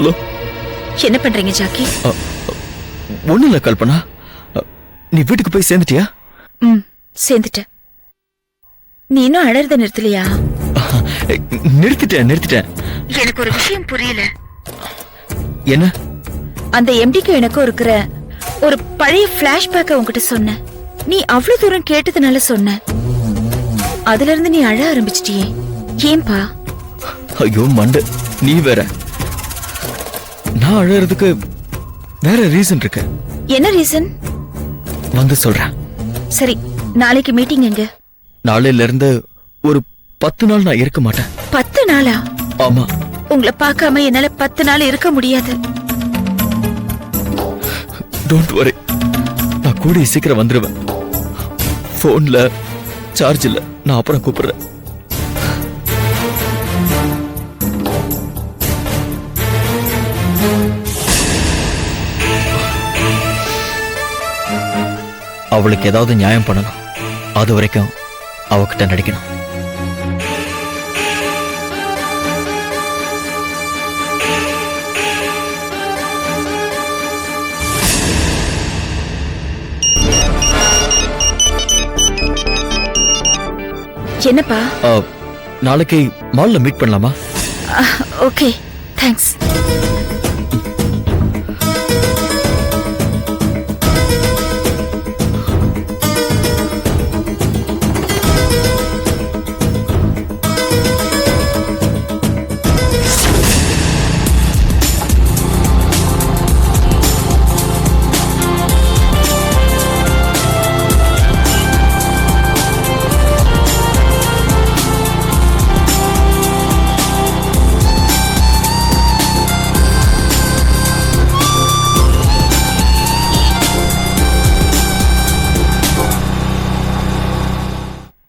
Hello, என்ன பண்றீங்க Jackie? ஒண்ணு இல்ல கல்பனா. நீ வீட்டுக்கு போய் சேர்ந்துட்டியா? சேர்ந்துட்ட. நீ இன்னும் அழறத நிறுத்தலையா? நிறுத்திட்டேன். எனக்கு ஒரு விஷயம் புரியல. என்ன? அந்த எம்டிக்கு எனக்கும் இருக்கிற ஒரு பழைய பிளாஷ்பேக்க உன்கிட்ட சொன்ன. நீ அவ்வளவு தூரம் கேட்டதுனால சொன்ன. அதுல இருந்து நீ அழ ஆரம்பிச்சிட்டியே, ஏன்பா? ஐயோ மண்டு, நீ வேற. நான் அழறதுக்கு வேற ரீசன் இருக்கு. என்ன ரீசன்? வந்து சொல்றேன். சரி, நாளைக்கு மீட்டிங் எங்க? நாளையில இருந்து ஒரு 10 நாள் நான் இருக்க மாட்டேன். 10 நாளா? ஆமா. உங்களை பார்க்காம என்னால 10 நாள் இருக்க முடியாது. டோன்ட் வரி, நான் கூடிய சீக்கிரம் வந்துருவேன். போன்ல சார்ஜ் இல்ல, நான் அப்புறம் கூப்பிடுறேன். அவளுக்கு ஏதாவது நியாயம் பண்ணணும். அது வரைக்கும் அவகிட்ட நடிக்கணும். என்னப்பா? நாளைக்கு மால்ல மீட் பண்ணலாமா? Okay, thanks.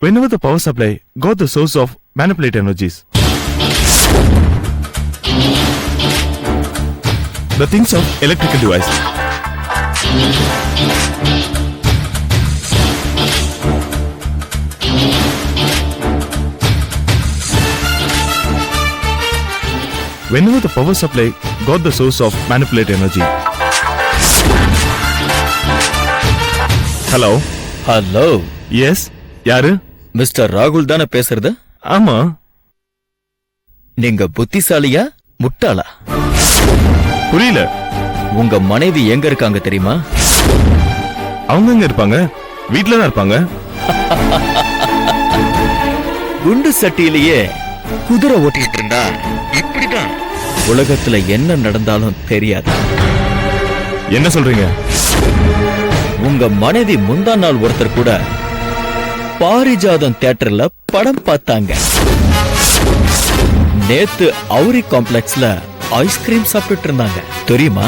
Whenever the power supply got the source of manipulate energies, the things of electrical device. Whenever the power supply got the source of manipulate energy. Hello. Hello. Yes. யாரு? Mister ராகுல் தானே பேசுறது? ஆமா. நீங்க புத்திசாலியா முட்டாளா? புரியல. உங்க மனைவி எங்க இருக்காங்க தெரியுமா? அவங்க எங்க இருப்பாங்க? வீட்ல தான் இருப்பாங்க. குண்டு சட்டியிலேயே குதிரை ஓட்டிட்டு இருந்தா இப்படிதான் உலகத்துல என்ன நடந்தாலும் தெரியாது. என்ன சொல்றீங்க? உங்க மனைவி முந்தா நாள் ஒருத்தர் கூட பாரிஜாதம் தியேட்டர்ல படம் பார்த்தாங்க. நேத்து அவுரி காம்ப்ளெக்ஸ்ல ஐஸ்கிரீம் சாப்பிட்டு இருந்தாங்க தெரியுமா?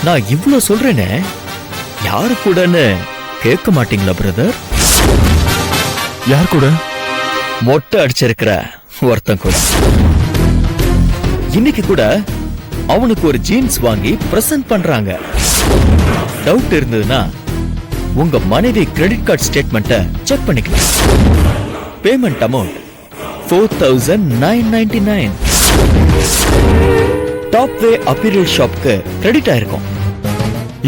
நான் இவ்ளோ சொல்றேனே, யாரு கூடன்னு கேட்க மாட்டீங்களா பிரதர்? யார் கூட? மொட்டை அடிச்சிருக்கிற ஒருத்தன் கூட. இன்னைக்கு கூட அவனுக்கு ஒரு ஜீன்ஸ் வாங்கி பிரசன்ட் பண்றாங்க. டவுட் இருந்ததுன்னா உங்க மனைவி கிரெடிட் கார்டு ஸ்டேட்மெண்ட்டை செக் பண்ணிக்கலாம். Payment amount 4999. டாப் வே அப்பீரியல் ஷாப்க்கு கிரெடிட் ஆயிருக்கும்.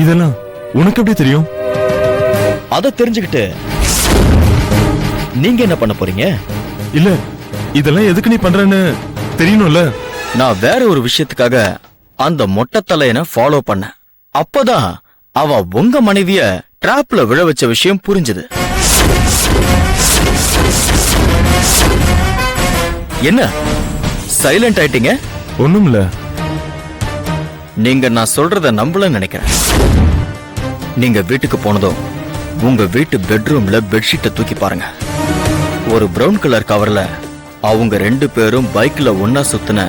இதெல்லாம் உனக்கு எப்படி தெரியும்? அதை தெரிஞ்சுக்கிட்டு நீங்க என்ன பண்ண போறீங்க? இல்ல, இதெல்லாம் எதுக்கு நீ பண்றன்னு தெரியணும்ல. நான் வேற ஒரு விஷயத்துக்காக அந்த மொட்டை தலையனை ஃபாலோ பண்ண. அப்பதான் அவ உங்க மனைவிய டிராப்ல விழ வச்ச விஷயம் புரிஞ்சது. என்ன சைலண்ட் ஆயிட்டீங்க? ஒண்ணுமில்ல. நீங்க நான் சொல்றத நம்பலன்னு நினைக்கிறேன். நீங்க வீட்டுக்கு போனதும் உங்க வீட்டு பெட்ரூம்ல பெட்ஷீட்டை தூக்கி பாருங்க. ஒரு பிரவுன் கலர் கவர்ல அவங்க 2 பேரும் பைக்ல ஒன்னா சுத்தின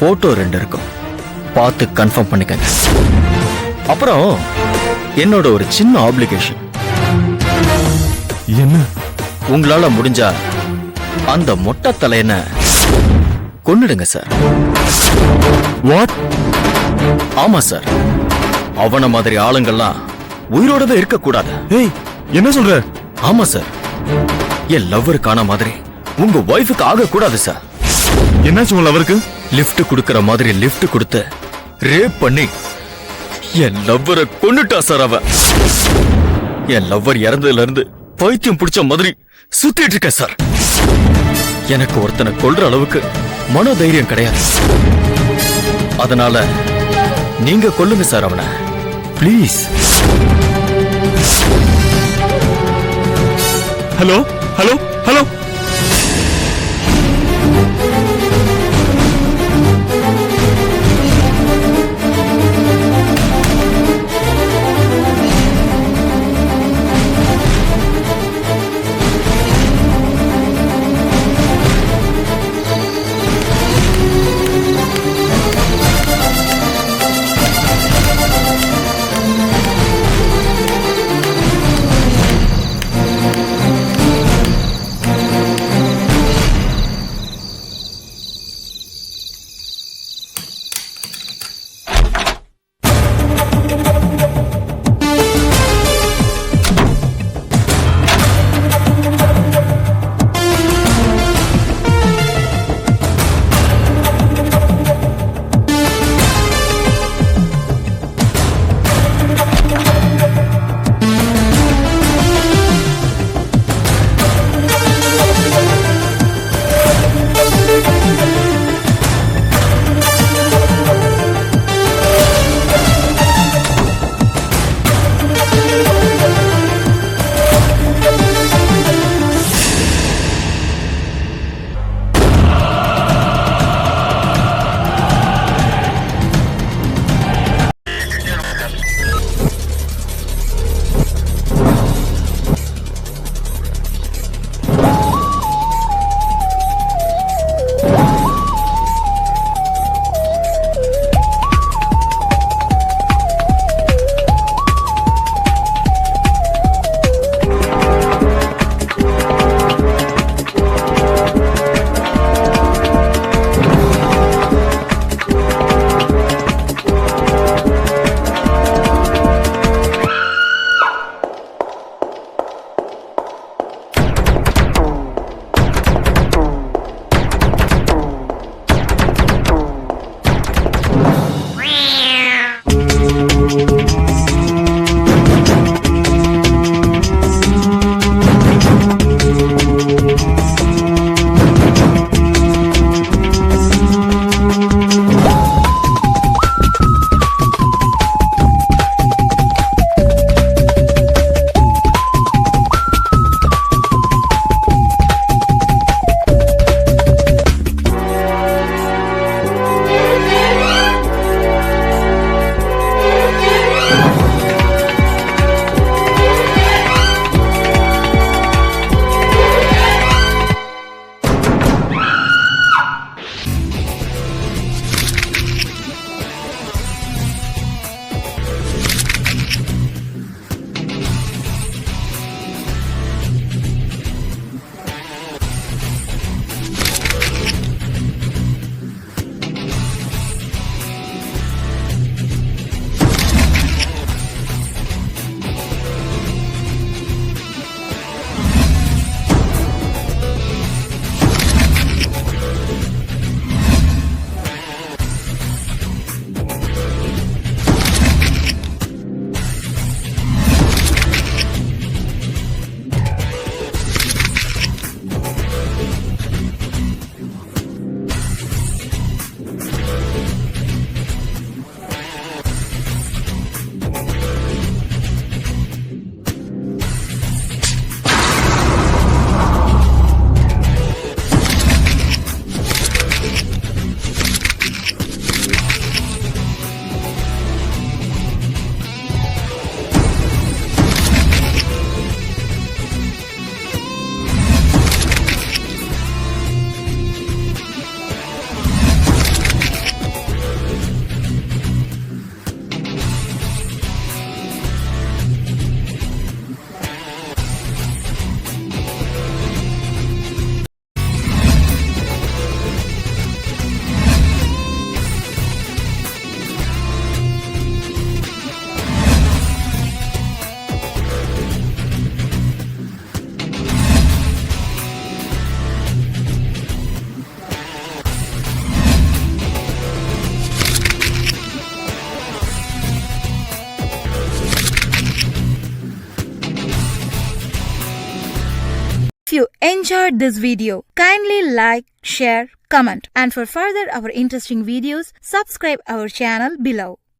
போட்டோ 2 இருக்கும். பார்த்து கன்ஃபார்ம் பண்ணிக்கங்க. அப்புறம் என்னோட ஒரு சின்ன ஆப்ளிகேஷன். என்ன? உங்களால முடிஞ்சா அந்த மொட்டை தலையனை கொன்னுடுங்க சார். வாட்? ஆமா சார், அவன மாதிரி ஆளுங்கள்லாம் உயிரோடவே இருக்க கூடாது. ஏய், என்ன சொல்ற? ஆமா சார், என் லவ்வருக்கான மாதிரி உங்க ஒய்ஃபுக்கு ஆக கூடாது சார். என்னாச்சு உங்க லவருக்கு? லிஃப்ட் கொடுக்கற மாதிரி லிஃப்ட் கொடுத்து ரேப் பண்ணி என் லவ்வரை கொன்னுட்டா சார் அவ. என் லவ்வர் இறந்ததுல இருந்து பைத்தியம் பிடிச்ச மாதிரி சுத்திட்டு இருக்க சார். எனக்கு ஒருத்தனை கொல்ற அளவுக்கு மனோதைரியம் கிடையாது. அதனால நீங்க கொல்லுங்க சார் அவனை please. Hello hello hello. enjoyed this video. Kindly like, share, comment, and for further our interesting videos, subscribe our channel below.